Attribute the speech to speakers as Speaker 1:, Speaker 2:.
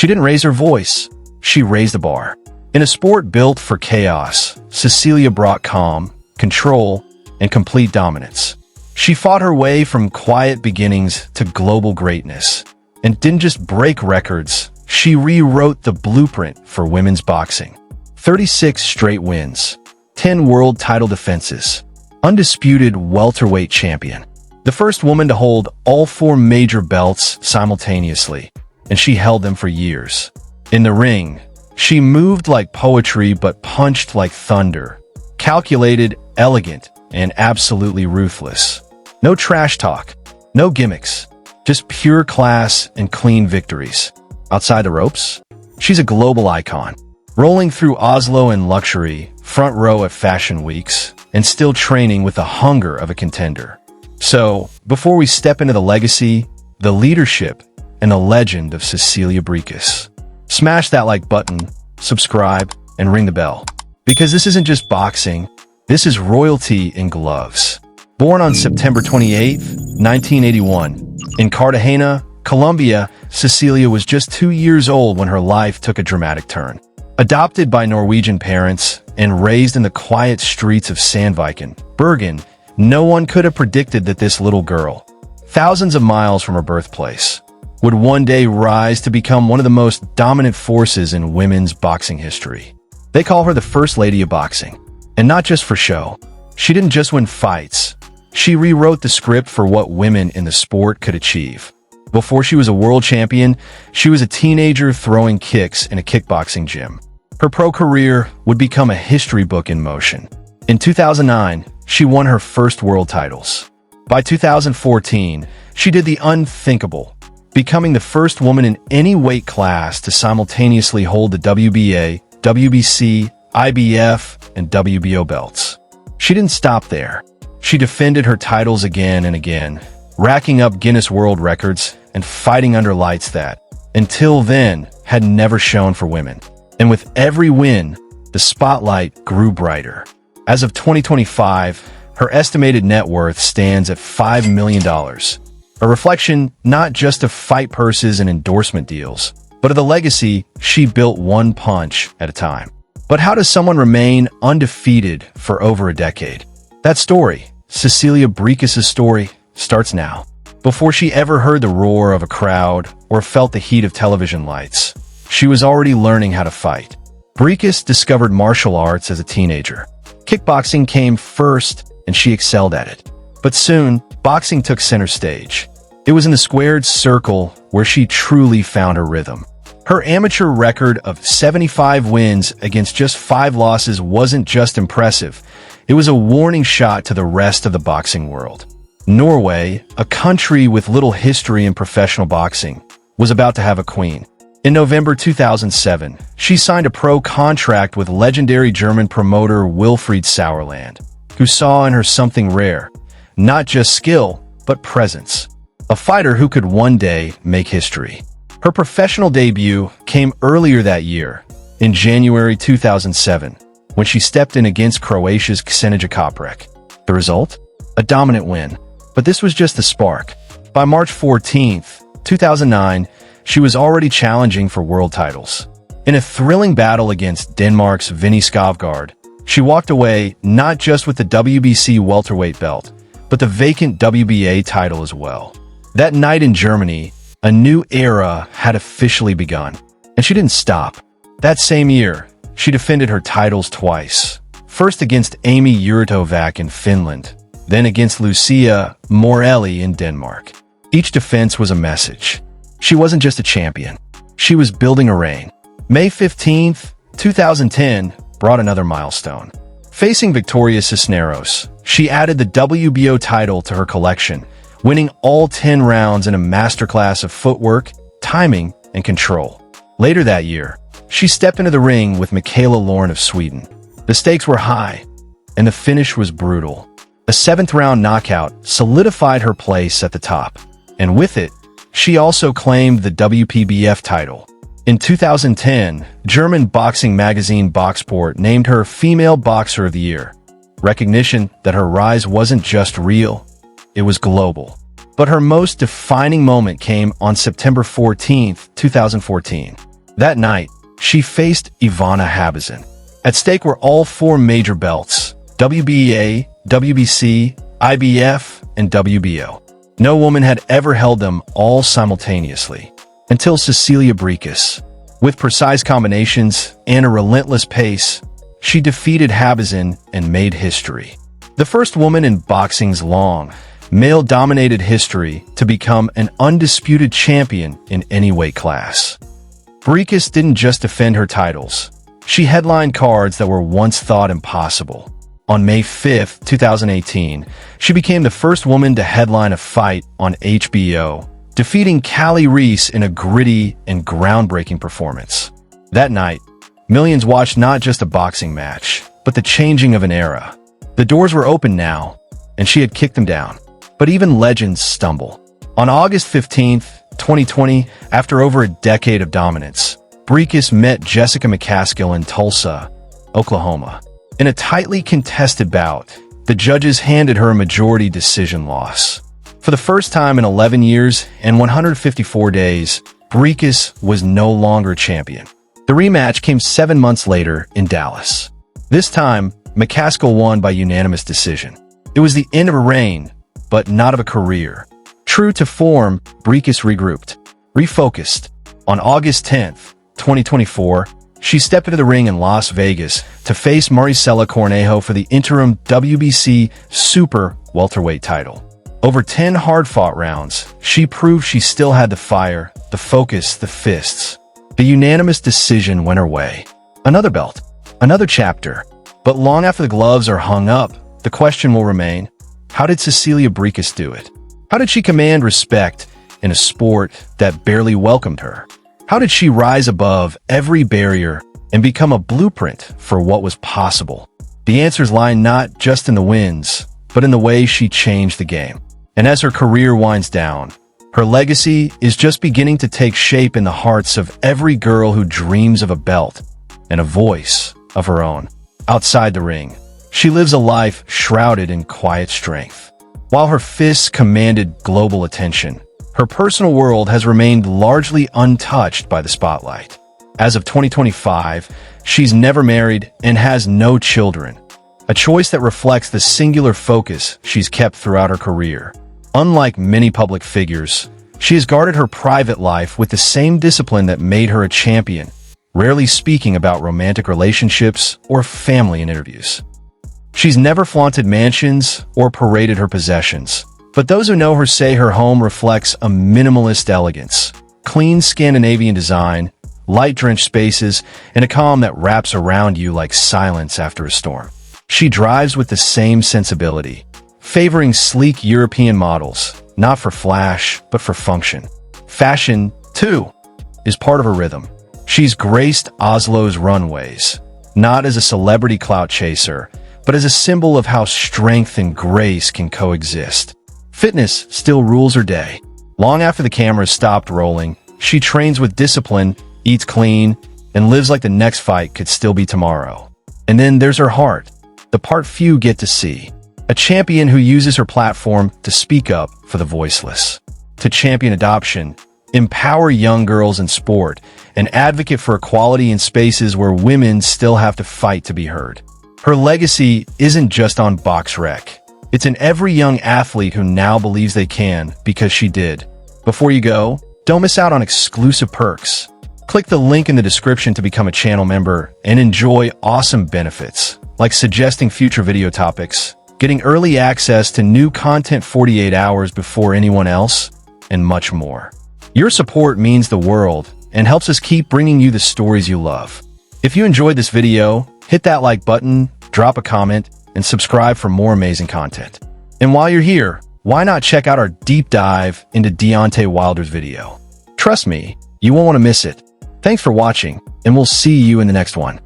Speaker 1: She didn't raise her voice. She raised the bar. In a sport built for chaos, Cecilia brought calm, control, and complete dominance. She fought her way from quiet beginnings to global greatness, and didn't just break records, she rewrote the blueprint for women's boxing. 36 straight wins, 10 world title defenses, undisputed welterweight champion. The first woman to hold all 4 major belts simultaneously, and she held them for years. In the ring, she moved like poetry but punched like thunder. Calculated, elegant, and absolutely ruthless. No trash talk, no gimmicks, just pure class and clean victories. Outside the ropes, she's a global icon, rolling through Oslo in luxury, front row at fashion weeks, and still training with the hunger of a contender. So, before we step into the legacy, the leadership, and the legend of Cecilia Braekhus, smash that like button, subscribe, and ring the bell. Because this isn't just boxing, this is royalty in gloves. Born on September 28, 1981, in Cartagena, Colombia, Cecilia was just 2 years old when her life took a dramatic turn. Adopted by Norwegian parents and raised in the quiet streets of Sandviken, Bergen, no one could have predicted that this little girl, thousands of miles from her birthplace, would one day rise to become one of the most dominant forces in women's boxing history. They call her the First Lady of Boxing. And not just for show. She didn't just win fights. She rewrote the script for what women in the sport could achieve. Before she was a world champion, she was a teenager throwing kicks in a kickboxing gym. Her pro career would become a history book in motion. In 2009, she won her first world titles. By 2014, she did the unthinkable, becoming the first woman in any weight class to simultaneously hold the WBA, WBC, IBF, and WBO belts. She didn't stop there. She defended her titles again and again, racking up Guinness World Records and fighting under lights that, until then, had never shone for women. And with every win, the spotlight grew brighter. As of 2025, her estimated net worth stands at $5 million, a reflection not just of fight purses and endorsement deals, but of the legacy she built one punch at a time. But how does someone remain undefeated for over a decade? That story, Cecilia Braekhus' story, starts now. Before she ever heard the roar of a crowd or felt the heat of television lights, she was already learning how to fight. Braekhus discovered martial arts as a teenager. Kickboxing came first, and she excelled at it. But soon, boxing took center stage. It was in the squared circle where she truly found her rhythm. Her amateur record of 75 wins against just 5 losses wasn't just impressive. It was a warning shot to the rest of the boxing world. Norway, a country with little history in professional boxing, was about to have a queen. In November 2007, she signed a pro contract with legendary German promoter Wilfried Sauerland, who saw in her something rare, not just skill, but presence. A fighter who could one day make history. Her professional debut came earlier that year, in January 2007, when she stepped in against Croatia's Ksenia Koprek. The result? A dominant win. But this was just the spark. By March 14, 2009, she was already challenging for world titles. In a thrilling battle against Denmark's Vinnie Skovgaard, she walked away not just with the WBC welterweight belt, but the vacant WBA title as well. That night in Germany, a new era had officially begun, and she didn't stop. That same year, she defended her titles twice. First against Amy Yurtovac in Finland, then against Lucia Morelli in Denmark. Each defense was a message. She wasn't just a champion. She was building a reign. May 15, 2010 brought another milestone. Facing Victoria Cisneros, she added the WBO title to her collection, winning all 10 rounds in a masterclass of footwork, timing, and control. Later that year, she stepped into the ring with Mikaela Lauren of Sweden. The stakes were high, and the finish was brutal. A 7th-round knockout solidified her place at the top, and with it, she also claimed the WPBF title. In 2010, German boxing magazine Boxsport named her Female Boxer of the Year, recognition that her rise wasn't just real, it was global. But her most defining moment came on September 14, 2014. That night, she faced Ivana Habazin. At stake were all four major belts: WBA, WBC, IBF, and WBO. No woman had ever held them all simultaneously, until Cecilia Braekhus. With precise combinations and a relentless pace, she defeated Habazin and made history. The first woman in boxing's long, male-dominated history to become an undisputed champion in any weight class. Braekhus didn't just defend her titles. She headlined cards that were once thought impossible. On May 5, 2018, she became the first woman to headline a fight on HBO, defeating Callie Reese in a gritty and groundbreaking performance. That night, millions watched not just a boxing match, but the changing of an era. The doors were open now, and she had kicked them down. But even legends stumble. On August 15, 2020, after over a decade of dominance, Braekhus met Jessica McCaskill in Tulsa, Oklahoma. In a tightly contested bout, the judges handed her a majority decision loss. For the first time in 11 years and 154 days, Braekhus was no longer champion. The rematch came 7 months later in Dallas. This time, McCaskill won by unanimous decision. It was the end of a reign, but not of a career. True to form, Braekhus regrouped, refocused. On August 10, 2024, she stepped into the ring in Las Vegas to face Marisela Cornejo for the interim WBC Super Welterweight title. Over 10 hard-fought rounds, she proved she still had the fire, the focus, the fists. The unanimous decision went her way. Another belt, another chapter. But long after the gloves are hung up, the question will remain, how did Cecilia Braekhus do it? How did she command respect in a sport that barely welcomed her? How did she rise above every barrier and become a blueprint for what was possible? The answers lie not just in the wins, but in the way she changed the game. And as her career winds down, her legacy is just beginning to take shape in the hearts of every girl who dreams of a belt and a voice of her own. Outside the ring, she lives a life shrouded in quiet strength. While her fists commanded global attention, her personal world has remained largely untouched by the spotlight. As of 2025, she's never married and has no children, a choice that reflects the singular focus she's kept throughout her career. Unlike many public figures, she has guarded her private life with the same discipline that made her a champion, rarely speaking about romantic relationships or family in interviews. She's never flaunted mansions or paraded her possessions, but those who know her say her home reflects a minimalist elegance, clean Scandinavian design, light-drenched spaces, and a calm that wraps around you like silence after a storm. She drives with the same sensibility, favoring sleek European models, not for flash, but for function. Fashion, too, is part of her rhythm. She's graced Oslo's runways, not as a celebrity clout chaser, but as a symbol of how strength and grace can coexist. Fitness still rules her day. Long after the cameras stopped rolling, she trains with discipline, eats clean, and lives like the next fight could still be tomorrow. And then there's her heart, the part few get to see. A champion who uses her platform to speak up for the voiceless, to champion adoption, empower young girls in sport, and advocate for equality in spaces where women still have to fight to be heard. Her legacy isn't just on BoxRec. It's in every young athlete who now believes they can because she did. Before you go, don't miss out on exclusive perks. Click the link in the description to become a channel member and enjoy awesome benefits, like suggesting future video topics, getting early access to new content 48 hours before anyone else, and much more. Your support means the world and helps us keep bringing you the stories you love. If you enjoyed this video, hit that like button, drop a comment, and subscribe for more amazing content. And while you're here, why not check out our deep dive into Deontay Wilder's video? Trust me, you won't want to miss it. Thanks for watching, and we'll see you in the next one.